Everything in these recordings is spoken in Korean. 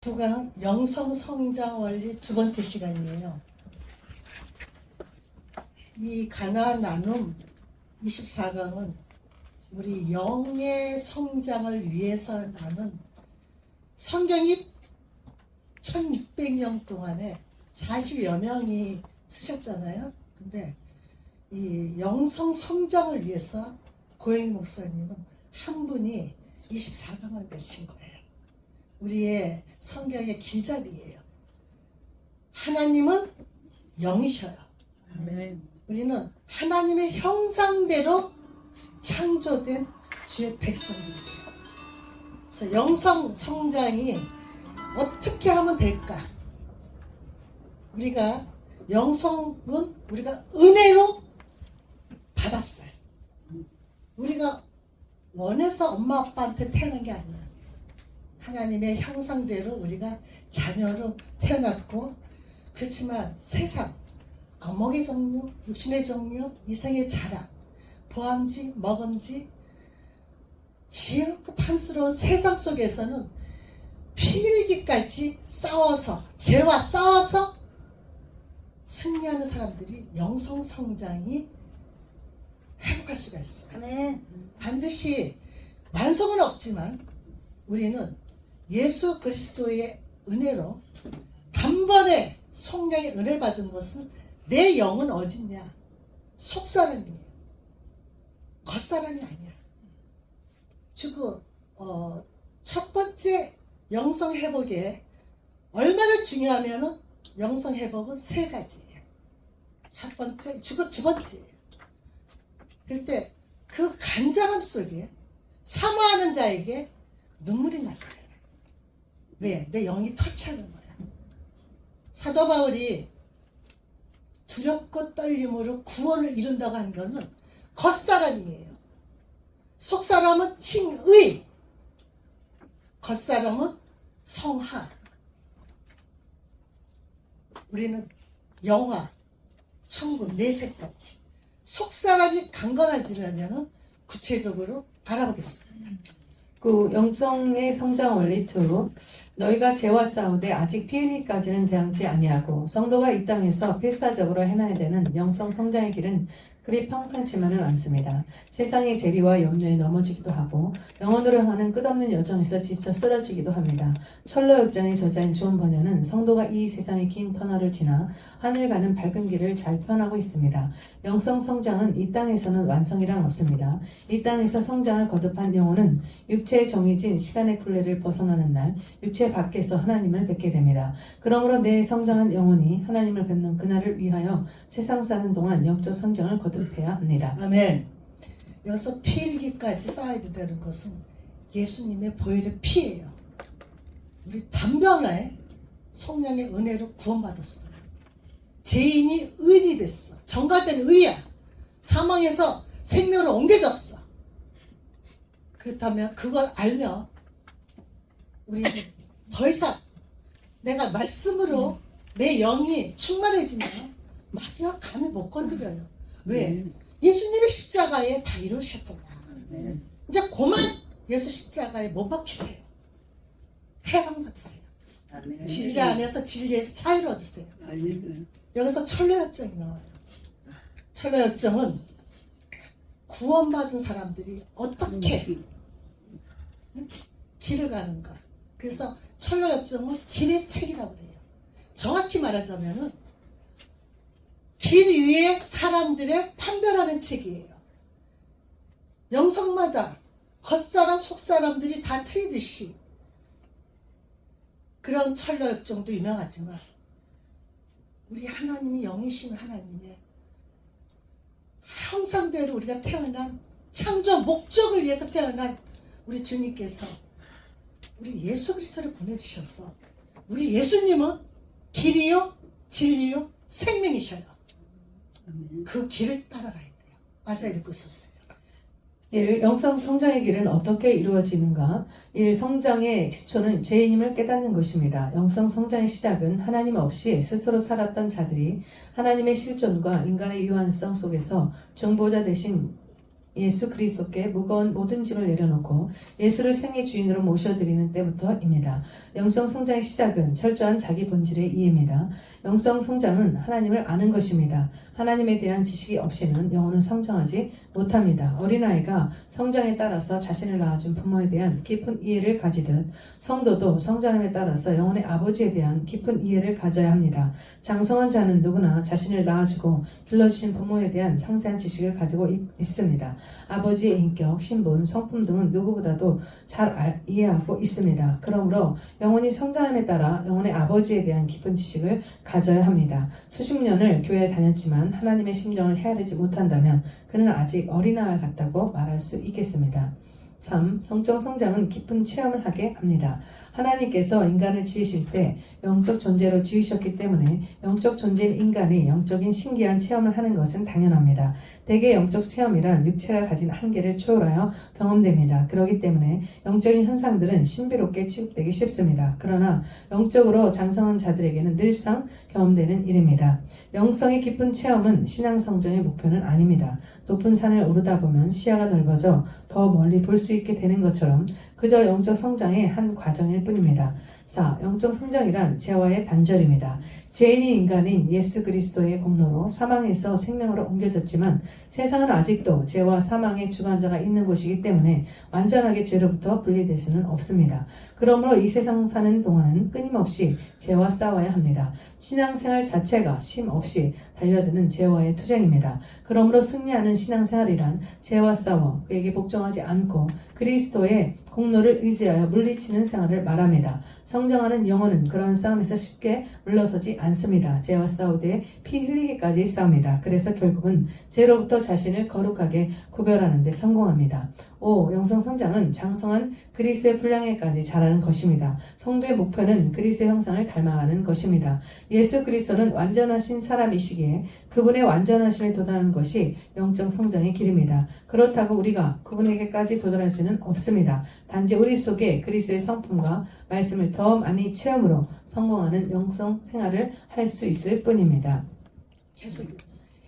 9강 영성 성장 원리 두 번째 시간이에요. 이 가나안 나눔 24강은 우리 영의 성장을 위해서 나눈 성경이 1600년 동안에 40여 명이 쓰셨잖아요. 근데 이 영성 성장을 위해서 고행 목사님은 한 분이 24강을 맺힌 거예요. 우리의 성경의 길잡이예요. 하나님은 영이셔요. 아멘. 우리는 하나님의 형상대로 창조된 주의 백성들이에요. 그래서 영성 성장이 어떻게 하면 될까? 우리가 영성은 우리가 은혜로 받았어요. 우리가 원해서 엄마 아빠한테 태어난 게 아니야. 하나님의 형상대로 우리가 자녀로 태어났고, 그렇지만 세상 악몽의 종류, 육신의 종류, 이생의 자랑, 보암지, 먹음지, 지혜롭고 탐스러운 세상 속에서는 피흘기까지 싸워서, 죄와 싸워서 승리하는 사람들이 영성 성장이 행복할 수가 있어요. 아멘. 반드시 만성은 없지만 우리는 예수 그리스도의 은혜로 단번에 성령의 은혜 받은 것은 내 영은 어딨냐? 속사람이에요. 겉사람이 아니야. 즉, 첫 번째 영성 회복에 얼마나 중요하면은 영성 회복은 세 가지예요. 첫 번째, 두 번째예요. 그럴 때 그 간절함 속에 사모하는 자에게 눈물이 나서요. 왜? 내 영이 터치하는 거야. 사도 바울이 두렵고 떨림으로 구원을 이룬다고 한 거는 겉사람이에요. 속사람은 칭의, 겉사람은 성하. 우리는 영화, 천국, 내세까지. 속사람이 강건해지려면 구체적으로 알아보겠습니다. 그 영성의 성장 원리 2. 너희가 죄와 싸우되 아직 피흘기까지는 대항지 아니하고 성도가 이 땅에서 필사적으로 해놔야 되는 영성 성장의 길은 그리 평탄치만은 않습니다. 세상의 재리와 염려에 넘어지기도 하고 영혼으로 하는 끝없는 여정에서 지쳐 쓰러지기도 합니다. 철로역전의 저자인 존 버녀는 성도가 이 세상의 긴 터널을 지나 하늘 가는 밝은 길을 잘 표현하고 있습니다. 영성 성장은 이 땅에서는 완성이란 없습니다. 이 땅에서 성장을 거듭한 영혼은 육체의 정해진 시간의 굴레를 벗어나는 날 육체 밖에서 하나님을 뵙게 됩니다. 그러므로 내 성장한 영혼이 하나님을 뵙는 그날을 위하여 세상 사는 동안 영적 성장을 거듭해야 합니다. 아멘. 여기서 피일기까지 쌓아야 되는 것은 예수님의 보혈의 피예요. 우리 단변에 성령의 은혜로 구원받았어요. 죄인이 의인이 됐어. 정가된 의야. 사망에서 생명으로 옮겨졌어. 그렇다면 그걸 알면 우리는 더 이상 내가 말씀으로 내 영이 충만해지면 마귀가 감히 못 건드려요. 왜? 예수님의 십자가에 다 이루셨잖아. 이제 그만 예수 십자가에 못 박히세요. 해방 받으세요. 진리 안에서 진리에서 자유를 얻으세요. 여기서 철로역정이 나와요. 철로역정은 구원받은 사람들이 어떻게 길을 가는가. 그래서 철로역정은 길의 책이라고 해요. 정확히 말하자면은 길 위에 사람들의 판별하는 책이에요. 영성마다 겉사람 속사람들이 다 틀리듯이 그런 철로역정도 유명하지만 우리 하나님이 영이신 하나님의 형상대로 우리가 태어난 창조 목적을 위해서 태어난 우리 주님께서 우리 예수 그리스도를 보내주셔서 우리 예수님은 길이요 진리요 생명이셔요. 그 길을 따라가야 돼요. 맞아 읽고 있었어요. 1. 영성 성장의 길은 어떻게 이루어지는가? 1. 성장의 시초는 죄인임을 깨닫는 것입니다. 영성 성장의 시작은 하나님 없이 스스로 살았던 자들이 하나님의 실존과 인간의 유한성 속에서 정보자 대신 예수 그리스도께 무거운 모든 짐을 내려놓고 예수를 생애 주인으로 모셔드리는 때부터입니다. 영성 성장의 시작은 철저한 자기 본질의 이해입니다. 영성 성장은 하나님을 아는 것입니다. 하나님에 대한 지식이 없이는 영혼은 성장하지 못합니다. 어린아이가 성장에 따라서 자신을 낳아준 부모에 대한 깊은 이해를 가지듯 성도도 성장함에 따라서 영혼의 아버지에 대한 깊은 이해를 가져야 합니다. 장성한 자는 누구나 자신을 낳아주고 길러주신 부모에 대한 상세한 지식을 가지고 있습니다. 아버지의 인격, 신분, 성품 등은 누구보다도 잘 이해하고 있습니다. 그러므로 영혼이 성장함에 따라 영혼의 아버지에 대한 깊은 지식을 가져야 합니다. 수십 년을 교회에 다녔지만 하나님의 심정을 헤아리지 못한다면 그는 아직 어린아이 같다고 말할 수 있겠습니다. 3. 성적 성장은 깊은 체험을 하게 합니다. 하나님께서 인간을 지으실 때 영적 존재로 지으셨기 때문에 영적 존재인 인간이 영적인 신기한 체험을 하는 것은 당연합니다. 대개 영적 체험이란 육체가 가진 한계를 초월하여 경험됩니다. 그렇기 때문에 영적인 현상들은 신비롭게 취급되기 쉽습니다. 그러나 영적으로 장성한 자들에게는 늘상 경험되는 일입니다. 영성의 깊은 체험은 신앙 성장의 목표는 아닙니다. 높은 산을 오르다 보면 시야가 넓어져 더 멀리 볼 수 있게 되는 것처럼 그저 영적 성장의 한 과정일 뿐입니다. 4. 영적 성장이란 죄와의 단절입니다. 죄인인 인간인 예수 그리스도의 공로로 사망에서 생명으로 옮겨졌지만 세상은 아직도 죄와 사망의 주관자가 있는 곳이기 때문에 완전하게 죄로부터 분리될 수는 없습니다. 그러므로 이 세상 사는 동안은 끊임없이 죄와 싸워야 합니다. 신앙생활 자체가 쉼 없이 달려드는 죄와의 투쟁입니다. 그러므로 승리하는 신앙생활이란 죄와 싸워 그에게 복종하지 않고 그리스도의 공로를 의지하여 물리치는 생활을 말합니다. 성장하는 영혼은 그러한 싸움에서 쉽게 물러서지 않습니다. 죄와 싸우되 피 흘리기까지 싸웁니다. 그래서 결국은 죄로부터 자신을 거룩하게 구별하는 데 성공합니다. 5. 영성 성장은 장성한 그리스도의 분량에까지 자라는 것입니다. 성도의 목표는 그리스도의 형상을 닮아가는 것입니다. 예수 그리스도는 완전하신 사람이시기에 그분의 완전하심에 도달하는 것이 영적 성장의 길입니다. 그렇다고 우리가 그분에게까지 도달할 수는 없습니다. 단지 우리 속에 그리스도의 성품과 말씀을 더 많이 체험으로 성공하는 영성 생활을 할 수 있을 뿐입니다. 계속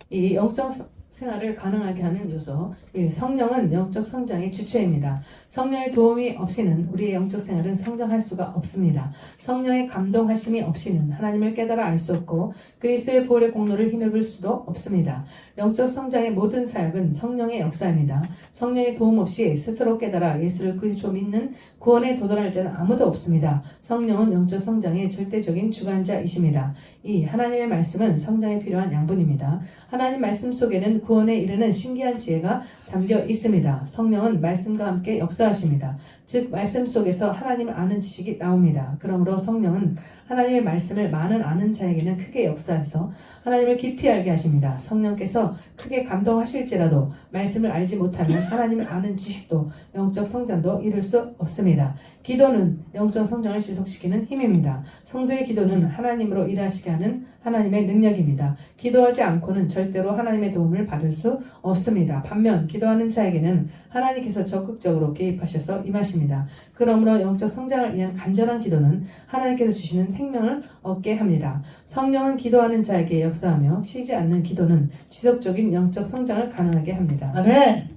이 영적 생활을 가능하게 하는 요소 1. 성령은 영적 성장의 주체입니다. 성령의 도움이 없이는 우리의 영적 생활은 성장할 수가 없습니다. 성령의 감동하심이 없이는 하나님을 깨달아 알 수 없고 그리스도의 보혈의 공로를 힘입을 수도 없습니다. 영적 성장의 모든 사역은 성령의 역사입니다. 성령의 도움 없이 스스로 깨달아 예수를 그리스도 믿는 구원에 도달할 자는 아무도 없습니다. 성령은 영적 성장의 절대적인 주관자이십니다. 2. 하나님의 말씀은 성장에 필요한 양분입니다. 하나님 말씀 속에는 구원에 이르는 신기한 지혜가 담겨 있습니다. 성령은 말씀과 함께 역사하십니다. 즉 말씀 속에서 하나님을 아는 지식이 나옵니다. 그러므로 성령은 하나님의 말씀을 많은 아는 자에게는 크게 역사해서 하나님을 깊이 알게 하십니다. 성령께서 크게 감동하실지라도 말씀을 알지 못하면 하나님을 아는 지식도 영적 성장도 이룰 수 없습니다. 기도는 영적 성장을 지속시키는 힘입니다. 성도의 기도는 하나님으로 일하시게 하는 하나님의 능력입니다. 기도하지 않고는 절대로 하나님의 도움을 받을 수 없습니다. 반면 기도하는 자에게는 하나님께서 적극적으로 개입하셔서 임하십니다. 그러므로 영적 성장을 위한 간절한 기도는 하나님께서 주시는 생명을 얻게 합니다. 성령은 기도하는 자에게 역사하며 쉬지 않는 기도는 지속적인 영적 성장을 가능하게 합니다. 아멘.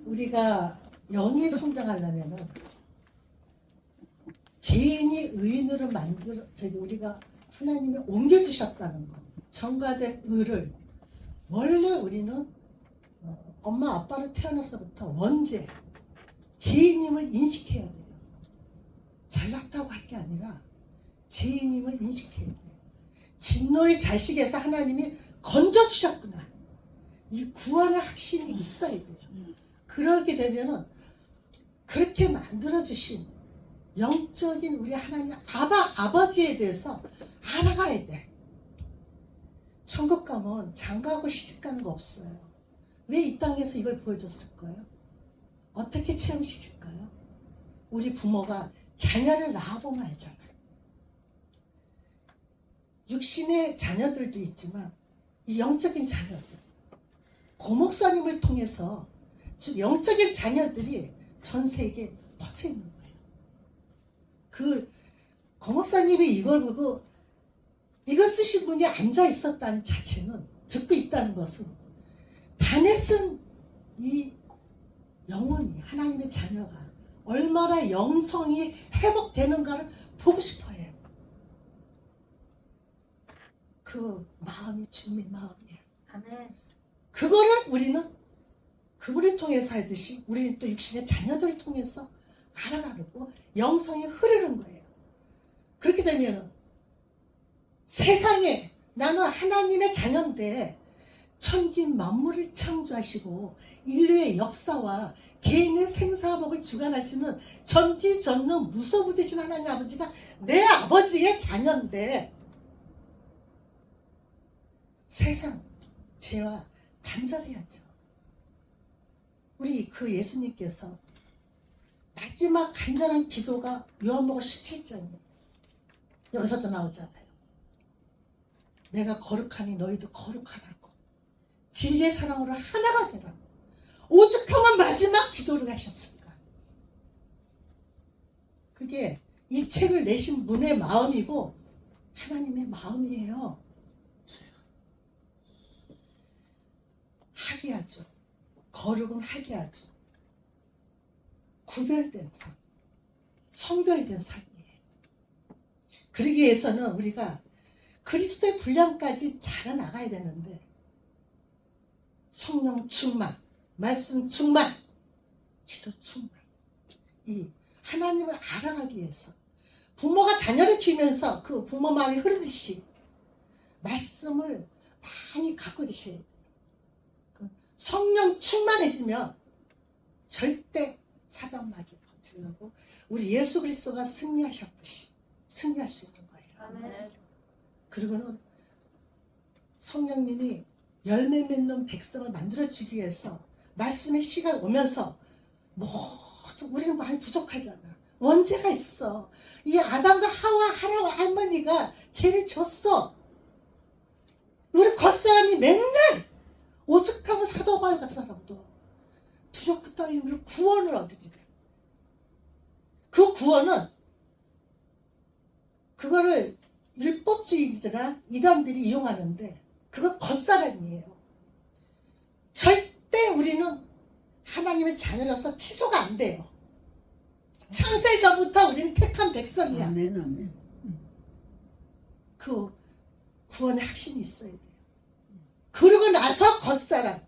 우리가 영이 성장하려면은 죄인이 의인으로 우리가 하나님이 옮겨주셨다는 것, 정과된 의를 원래 우리는 엄마 아빠로 태어나서부터 원죄 죄인임을 인식해야 돼요. 잘났다고 할 게 아니라 죄인임을 인식해야 돼요. 진노의 자식에서 하나님이 건져주셨구나. 이 구원의 확신이 있어야 돼요. 그렇게 되면은 그렇게 만들어주신 영적인 우리 하나님 아버지에 대해서 알아가야 돼. 천국 가면 장가하고 시집 가는 거 없어요. 왜 이 땅에서 이걸 보여줬을까요? 어떻게 체험시킬까요? 우리 부모가 자녀를 낳아보면 알잖아요. 육신의 자녀들도 있지만 이 영적인 자녀들, 고목사님을 통해서 즉 영적인 자녀들이 전 세계에 퍼져 있는 거예요. 그 고목사님이 이걸 보고 이거 쓰신 분이 앉아 있었다는 자체는, 듣고 있다는 것은 다넷은 이 영혼이 하나님의 자녀가 얼마나 영성이 회복되는가를 보고 싶어 해요. 그 마음이 주님의 마음이에요. 아멘. 그거를 우리는 그분을 통해서 하듯이 우리는 또 육신의 자녀들을 통해서 알아가고 영성이 흐르는 거예요. 그렇게 되면 세상에 나는 하나님의 자녀인데 천지 만물을 창조하시고 인류의 역사와 개인의 생사복을 주관하시는 전지전능 무소부재신 하나님 아버지가 내 아버지의 자녀인데 세상 죄와 단절해야죠. 우리 그 예수님께서 마지막 간절한 기도가 요한복음 17장이에요. 여기서도 나오잖아요. 내가 거룩하니 너희도 거룩하라고. 진리의 사랑으로 하나가 되라고. 오죽하면 마지막 기도를 하셨을까. 그게 이 책을 내신 분의 마음이고 하나님의 마음이에요. 하게 하죠. 거룩은 하게 하죠. 구별된 삶, 성별된 삶이에요. 그러기 위해서는 우리가 그리스도의 분량까지 자라나가야 되는데 성령 충만, 말씀 충만, 기도 충만, 이 하나님을 알아가기 위해서 부모가 자녀를 키우면서 그 부모 마음이 흐르듯이 말씀을 많이 갖고 계셔야 돼요. 성령 충만해지면 절대 사단 마귀 거들려고 우리 예수 그리스도가 승리하셨듯이 승리할 수 있는 거예요. 아멘. 그리고는 성령님이 열매 맺는 백성을 만들어주기 위해서 말씀의 시간 오면서 모두 우리는 많이 부족하잖아. 원죄가 있어. 이 아담과 하와 할머니가 죄를 졌어. 우리 겉사람이 맨날 오죽하면 사도 바울 같은 사람도 두렵고 떨림으로 구원을 얻으리래. 그 구원은 그거를 율법주의자나 이단들이 이용하는데 그건 겉사람이에요. 절대 우리는 하나님의 자녀라서 취소가 안 돼요. 창세 전부터 우리는 택한 백성이야. 아멘. 아멘. 그 구원의 확신이 있어야 돼요. 그러고 나서 겉사람.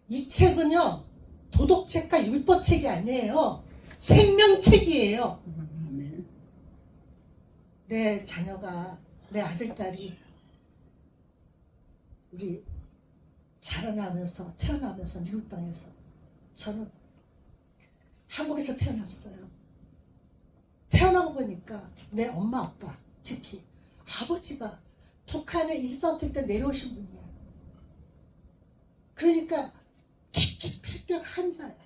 이 책은요 도덕책과 율법책이 아니에요. 생명책이에요. 아멘. 내 자녀가, 내 아들, 딸이 우리 자라나면서 태어나면서 미국 땅에서 저는 한국에서 태어났어요. 태어나고 보니까 내 엄마 아빠, 특히 아버지가 북한에 일사후퇴 때 내려오신 분이야. 그러니까 깊게 폐병 한자야.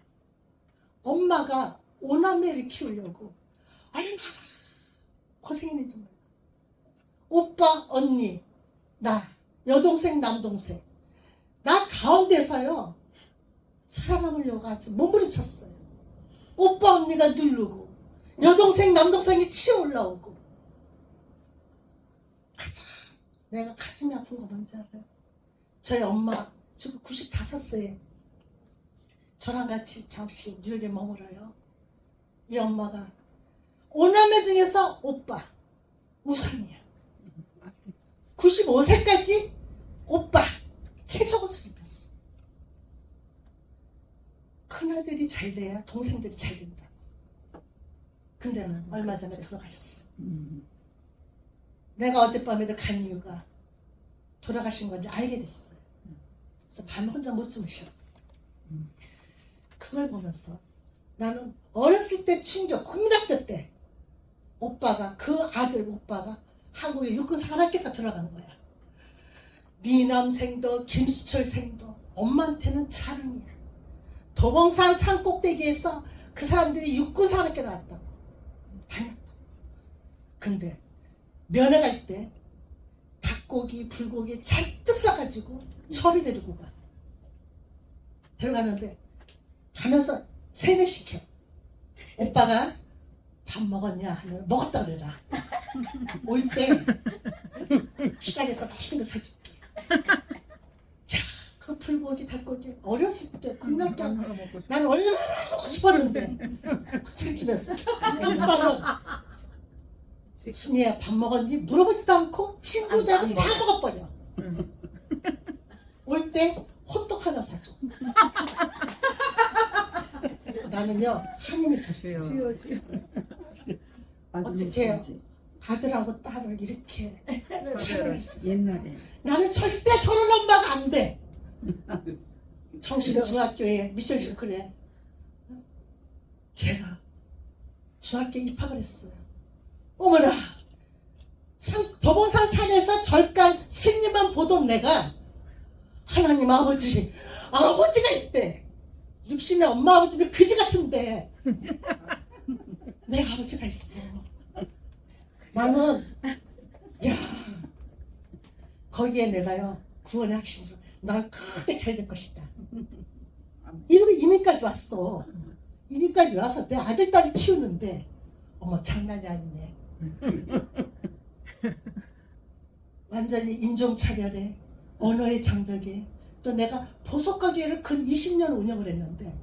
엄마가 오남매를 키우려고 얼마나 고생했는지 몰라. 오빠, 언니, 나, 여동생, 남동생, 나 가운데서요 살아남으려고 아주 몸부림쳤어요. 오빠, 언니가 누르고 여동생, 남동생이 치어 올라오고. 가장 내가 가슴이 아픈 거 뭔지 알아요? 저희 엄마 죽고 95세에 저랑 같이 잠시 뉴욕에 머물어요. 이 엄마가 오남매 중에서 오빠 우선이야. 95세까지 오빠 최저옷을 입혔어. 큰아들이 잘 돼야 동생들이 잘 된다고. 근데 얼마 전에 돌아가셨어. 내가 어젯밤에도 간 이유가 돌아가신 건지 알게 됐어요. 그래서 밤에 혼자 못 주무셔. 그걸 보면서 나는 어렸을 때 충격, 국민학교 때 오빠가, 그 아들 오빠가 한국에 육군 산악회가 들어가는 거야. 미남생도 김수철생도 엄마한테는 자랑이야. 도봉산 산꼭대기에서 그 사람들이 육군 산악회 나왔다고 다녔다. 근데 면회 갈 때 닭고기, 불고기 잔뜩 싸가지고 저를 데리고 가. 데려가는데 가면서 세뇌시켜. 오빠가 밥 먹었냐 하면 먹었다 그래라. 올 때 시장에서 맛있는 거 사줄게. 야, 그 불고기, 닭고기 어렸을 때 국락경 오빠는 순이야 밥 먹었니? 물어보지도 않고 친구들하고 다 먹어버려. 올 때 호떡 하나 사줘. 나는요 한이 미쳤어요. 어떻게 해요? 아들하고 딸을 이렇게 차별할 수 있어요. 옛날에 나는 절대 저런 엄마가 안 돼. 정신 중학교에 미션실 그래. 제가 중학교에 입학을 했어요. 어머나 도봉산 산에서 절간 스님만 보던 내가 하나님 아버지가 있대. 육신의 엄마 아버지는 그지 같은데 내 아버지가 있어. 나는 야 거기에 내가요 구원의 확신으로 난 크게 잘 될 것이다. 이러고 이민까지 왔어. 이민까지 와서 내 아들 딸을 키우는데 어머 장난이 아니네. 완전히 인종차별에 언어의 장벽에 또 내가 보석가게를 근 20년 운영을 했는데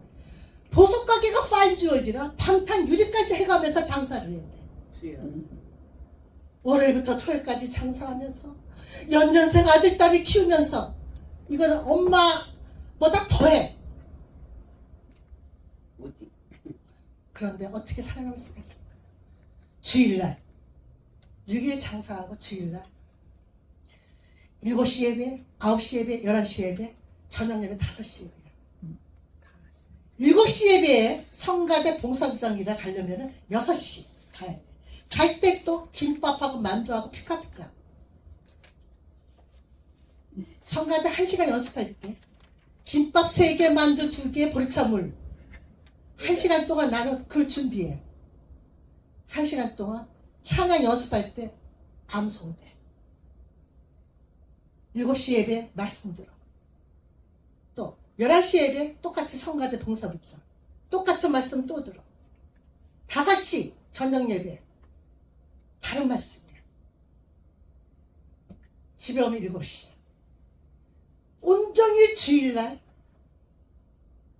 보석가게가 파인주얼이라 방탄 유리까지 해가면서 장사를 했대. 월요일부터 토요일까지 장사하면서 연년생 아들 딸을 키우면서 이거는 엄마보다 더해. 뭐지? 그런데 어떻게 살아남을 수가 있을까? 주일날 6일 장사하고 주일날 7시 예배, 9시 예배, 11시 예배, 저녁 예배 5시 예배야. 7시 예배에 성가대 봉사부장이라 가려면 6시 가야 돼. 갈 때 또 김밥하고 만두하고 피카피카. 성가대 1시간 연습할 때 김밥 3개, 만두 2개, 보리차물 1시간 동안 나는 그걸 준비해. 1시간 동안 찬양 연습할 때 암송대. 7시 예배 말씀 들어. 또 11시 예배 똑같이 성가대 봉사부장. 똑같은 말씀 또 들어. 5시 저녁 예배 다른 말씀이야. 집에 오면 7시. 온종일 주일날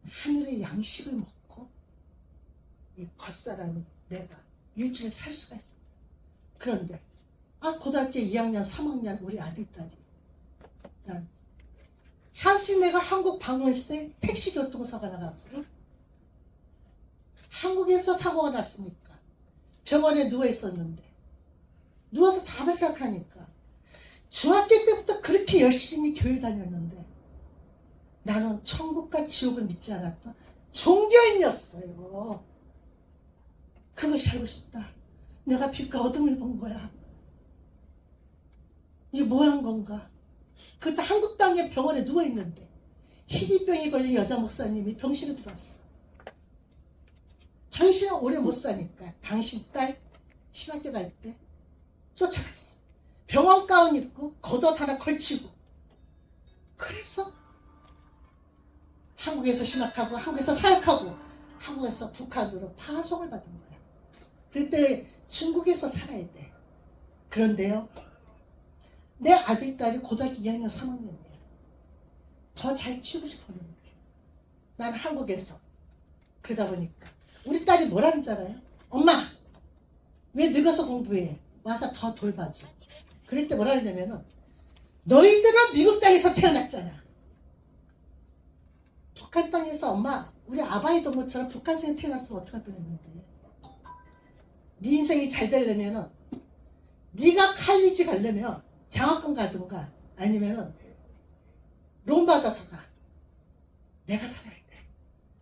하늘의 양식을 먹고 이 겉사람은 내가 일주일 살 수가 있어. 그런데 고등학교 2학년 3학년 우리 아들딸이 난 잠시 내가 한국 방문세 택시교통사가 나가서 한국에서 사고가 났으니까 병원에 누워 있었는데 누워서 잠을 생각하니까 중학교 때부터 그렇게 열심히 교회 다녔는데 나는 천국과 지옥을 믿지 않았던 종교인이었어요. 그것이 알고 싶다. 내가 빛과 어둠을 본 거야. 이게 뭐 한 건가? 그때 한국 땅에 병원에 누워있는데 희귀병이 걸린 여자 목사님이 병실에 들어왔어. 당신은 오래 못 사니까 당신 딸 신학교 갈 때 쫓아갔어. 병원 가운 입고 겉옷 하나 걸치고. 그래서 한국에서 신학하고 한국에서 사역하고 한국에서 북한으로 파송을 받은 거야. 그때 중국에서 살아야 돼. 그런데요 내 아들 딸이 고등학교 2학년 3학년이야. 더 잘 키우고 싶었는데 난 한국에서. 그러다 보니까 우리 딸이 뭐라는 줄 알아요? 엄마 왜 늙어서 공부해? 와서 더 돌봐줘. 그럴 때 뭐라 하냐면은 너희들은 미국 땅에서 태어났잖아. 북한 땅에서 엄마 우리 아바이 동무처럼 북한생에 태어났으면 어떡할 뻔했는데 네 인생이 잘 되려면은 네가 칼리지 가려면 장학금 가든가 아니면은 론 받아서 가. 내가 살아야 돼.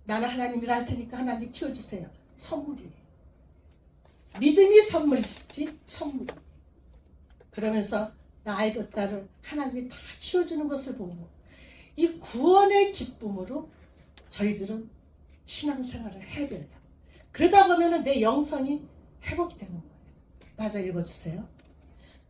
나는 하나님이라 할 테니까 하나님 키워주세요. 선물이에요. 믿음이 선물이지 선물이. 그러면서 나 아이들 딸을 하나님이 다 키워주는 것을 보고 이 구원의 기쁨으로 저희들은 신앙생활을 해야 돼요. 그러다 보면 내 영성이 회복이 되는 거예요. 맞아 읽어주세요.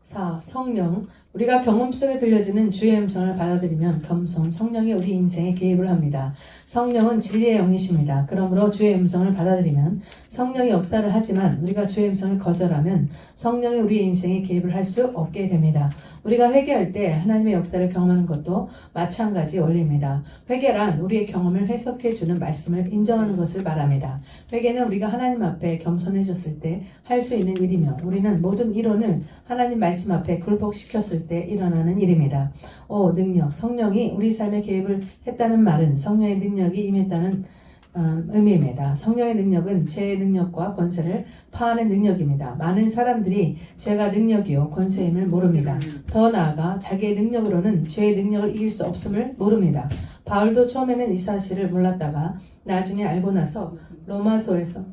4. 성령. 우리가 경험 속에 들려지는 주의 음성을 받아들이면 겸손 성령이 우리 인생에 개입을 합니다. 성령은 진리의 영이십니다. 그러므로 주의 음성을 받아들이면 성령이 역사를 하지만 우리가 주의 음성을 거절하면 성령이 우리 인생에 개입을 할 수 없게 됩니다. 우리가 회개할 때 하나님의 역사를 경험하는 것도 마찬가지 원리입니다. 회개란 우리의 경험을 해석해 주는 말씀을 인정하는 것을 말합니다. 회개는 우리가 하나님 앞에 겸손해졌을 때 할 수 있는 일이며 우리는 모든 이론을 하나님 말씀 앞에 굴복시켰을 때 일어나는 일입니다. 5. 능력. 성령이 우리 삶에 개입을 했다는 말은 성령의 능력이 임했다는 의미입니다. 성령의 능력은 죄의 능력과 권세를 파하는 능력입니다. 많은 사람들이 죄가 능력이요 권세임을 모릅니다. 더 나아가 자기의 능력으로는 죄의 능력을 이길 수 없음을 모릅니다. 바울도 처음에는 이 사실을 몰랐다가 나중에 알고 나서 로마서에서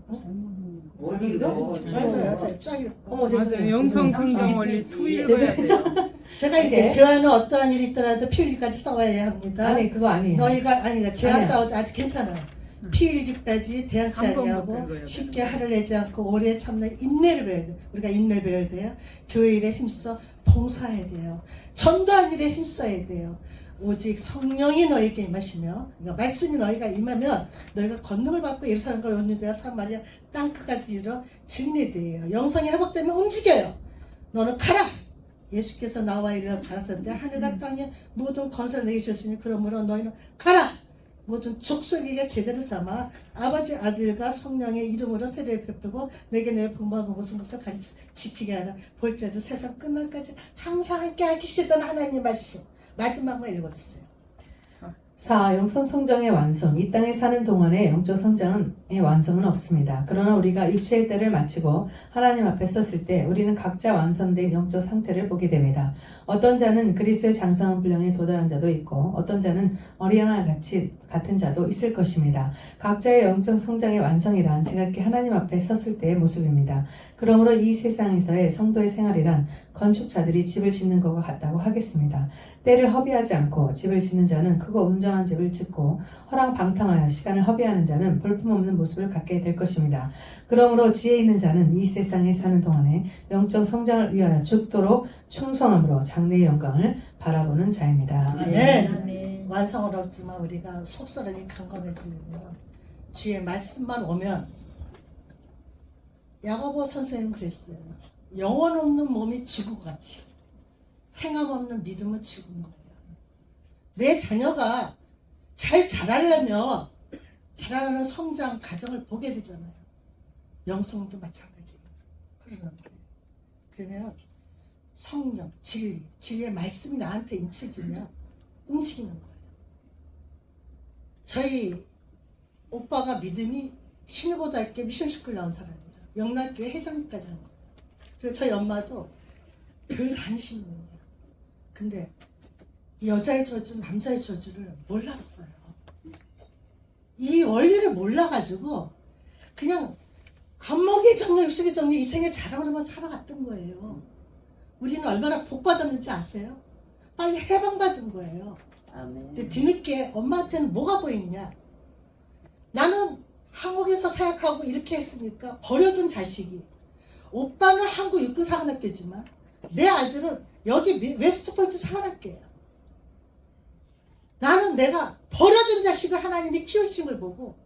어디로? 맞아요. 쫙 읽고. 어머 맞아요. 죄송해요. 영성 죄송해요. 성장 원리 2 죄송해요. 읽어야 돼요. 제가 이게 네. 죄와는 어떠한 일이 있더라도 피 흘리기까지 싸워야 합니다. 아니 그거 아니에요. 너희가 아니 죄와 아니야. 싸워도 아직 괜찮아요. 피 흘리기까지 대항치 한 번만 아니하고 배워야 쉽게 화를 내지 않고 오래 참는 인내를 배워야 돼요. 우리가 인내를 배워야 돼요. 교회 일에 힘써 봉사해야 돼요. 전도한 일에 힘써야 돼요. 오직 성령이 너에게 임하시며 그러니까 말씀이 너희가 임하면 너희가 권능을 받고 예루살렘과 온유대와 사마리아 땅끝까지 이르러 증례되어요. 영성이 회복되면 움직여요. 너는 가라! 예수께서 나와 이르러 가라사대 하늘과 땅에 모든 권세를 내게 주셨으니 그러므로 너희는 가라! 모든 족속에게 제자를 삼아 아버지 아들과 성령의 이름으로 세례를 베풀고 내게 내 분부하고 무슨 것을 가르쳐 지키게 하라. 볼지어다 세상 끝날까지 항상 함께 하시던 하나님의 말씀 마지막만 읽어주세요. 4. 영성 성장의 완성. 이 땅에 사는 동안에 영적 성장의 완성은 없습니다. 그러나 우리가 육체의 때를 마치고 하나님 앞에 섰을 때 우리는 각자 완성된 영적 상태를 보게 됩니다. 어떤 자는 그리스도의 장성한 분량에 도달한 자도 있고 어떤 자는 어리양아 같은 자도 있을 것입니다. 각자의 영적 성장의 완성이란 지각게 하나님 앞에 섰을 때의 모습입니다. 그러므로 이 세상에서의 성도의 생활이란 건축자들이 집을 짓는 것과 같다고 하겠습니다. 때를 허비하지 않고 집을 짓는 자는 크고 웅장한 집을 짓고 허랑방탕하여 시간을 허비하는 자는 볼품없는 모습을 갖게 될 것입니다. 그러므로 지혜 있는 자는 이 세상에 사는 동안에 영적 성장을 위하여 죽도록 충성함으로 장래의 영광을 바라보는 자입니다. 네. 완성은 없지만 우리가 속사람이 강건해지면 주의 말씀만 오면 야고보 선생님 그랬어요. 영혼 없는 몸이 죽은 것 같이 행함 없는 믿음은 죽은 거예요. 내 자녀가 잘 자라려면 자라나는 성장 과정을 보게 되잖아요. 영성도 마찬가지예요. 그러는 거예요. 그러면 성령, 진리의 말씀이 나한테 인치지면 움직이는 거예요. 저희 오빠가 믿음이 신고등학교 미션스쿨 나온 사람이에요. 영락교회 회장님까지 한 거예요. 그리고 저희 엄마도 교회 다니시는 거예요. 근데 여자의 저주, 남자의 저주를 몰랐어요. 이 원리를 몰라가지고 그냥 안목의 정력, 육식의 정력, 이 생에 자랑으로만 살아갔던 거예요. 우리는 얼마나 복받았는지 아세요? 빨리 해방받은 거예요. 근데 뒤늦게 엄마한테는 뭐가 보이느냐? 나는 한국에서 사역하고 이렇게 했으니까 버려둔 자식이, 오빠는 한국 육군 사관학교지만 내 아들은 여기 웨스트포인트 사관학교예요. 나는 내가 버려둔 자식을 하나님이 키우심을 보고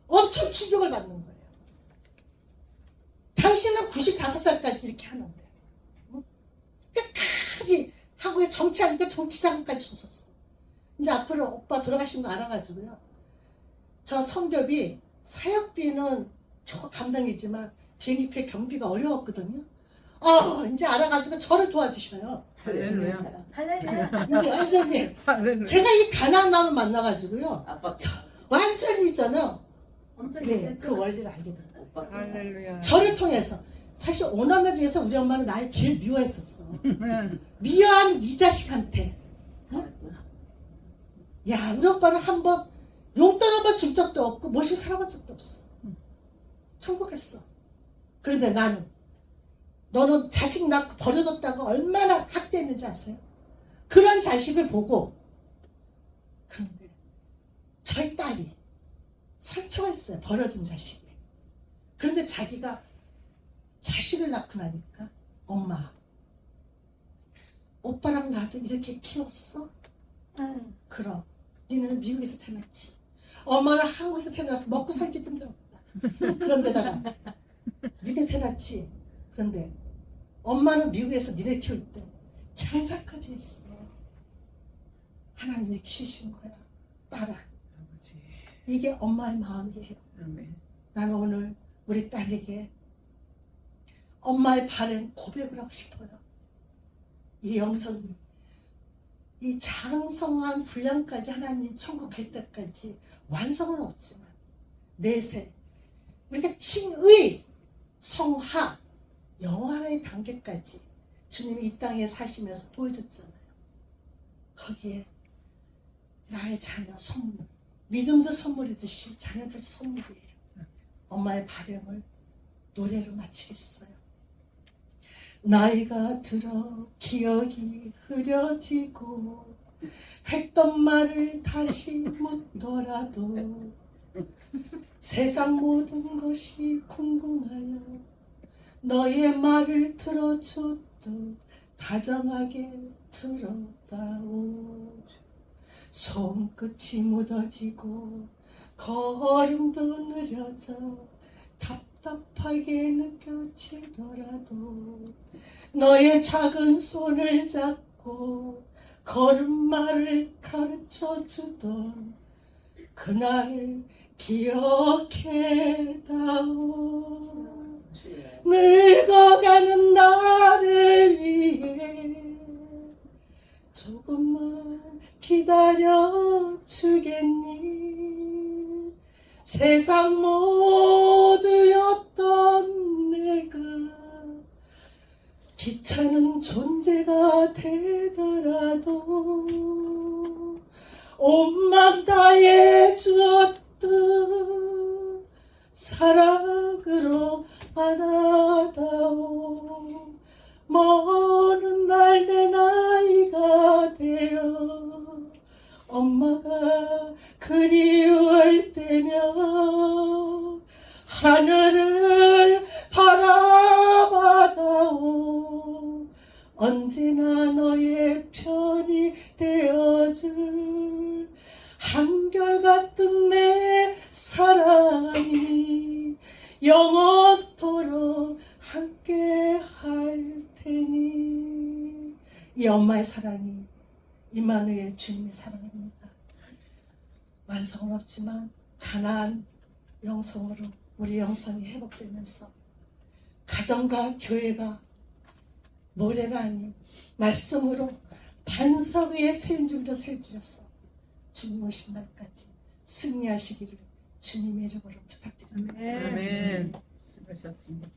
엄청 충격을 받는 거예요. 당신은 95살까지 이렇게 하는데 끝까지 한국에 정치하니까 정치자금까지 줬었어. 이제 앞으로 오빠 돌아가신 거 알아가지고요. 저 성ገብ이 사역비는 저 감당이지만 비행기표 경비가 어려웠거든요. 이제 알아가지고 저를 도와주셔요. 할렐루야. 이제 완전히 할렐루야. 제가 이 가나안 나무 만나가지고요. 아빠 완전히 있잖아요. 엄청 네, 그 원리를 알게 들어요. 할렐루야. 저를 통해서 사실 오남매 중에서 우리 엄마는 날 제일 미워했었어. 미워하는 이 자식한테. 야, 우리 오빠는 한번 용돈 한 번 준 적도 없고 모시고 살아본 적도 없어. 천국했어. 그런데 나는 너는 자식 낳고 버려뒀다고 얼마나 학대했는지 아세요? 그런 자식을 보고, 그런데 저희 딸이 상처가 있어요. 버려둔 자식이. 그런데 자기가 자식을 낳고 나니까 엄마 오빠랑 나도 이렇게 키웠어? 그럼 니는 미국에서 태어났지. 엄마는 한국에서 태어나서 먹고 살기 힘들었다. 그런데다가 미국에 태어났지. 그런데 엄마는 미국에서 니네 키울 때 장사까지 했어. 하나님이 키우신 거야. 딸아. 아버지. 이게 엄마의 마음이에요. 아멘. 나는 오늘 우리 딸에게 엄마의 바램 고백을 하고 싶어요. 이 영성이 이 장성한 분량까지 하나님 천국 갈 때까지 완성은 없지만 내세 우리가 칭의 성하 영화의 단계까지 주님이 이 땅에 사시면서 보여줬잖아요. 거기에 나의 자녀 선물, 믿음도 선물이듯이 자녀들 선물이에요. 엄마의 바램을 노래로 마치겠어요. 나이가 들어 기억이 흐려지고 했던 말을 다시 묻더라도 세상 모든 것이 궁금하여 너의 말을 들어줬도 다정하게 들었다오. 손끝이 묻어지고 걸음도 느려져 답답하게 느껴지더라도 너의 작은 손을 잡고 걸음마를 가르쳐주던 그날을 기억해다오. 늙어가는 나를 위해 조금만 기다려주겠니? 세상 모두였던 내가 귀찮은 존재가 되더라도 온 맘 다해 주었던 사랑으로 안아다오. 먼 날 내 나이가 되어 엄마가 그리울 때면 하늘을 바라봐다오. 언제나 너의 편이 되어줄 한결같은 내 사랑이 영원토록 함께 할 테니. 이 엄마의 사랑이 임마누엘 주님의 사랑입니다. 완성은 없지만 가나안 영성으로 우리 영성이 회복되면서 가정과 교회가 모래가 아닌 말씀으로 반석 위에 세운 줄도 세워주셔서 주님 오신 날까지 승리하시기를 주님의 이름으로 부탁드립니다. 아멘. 수고하셨습니다.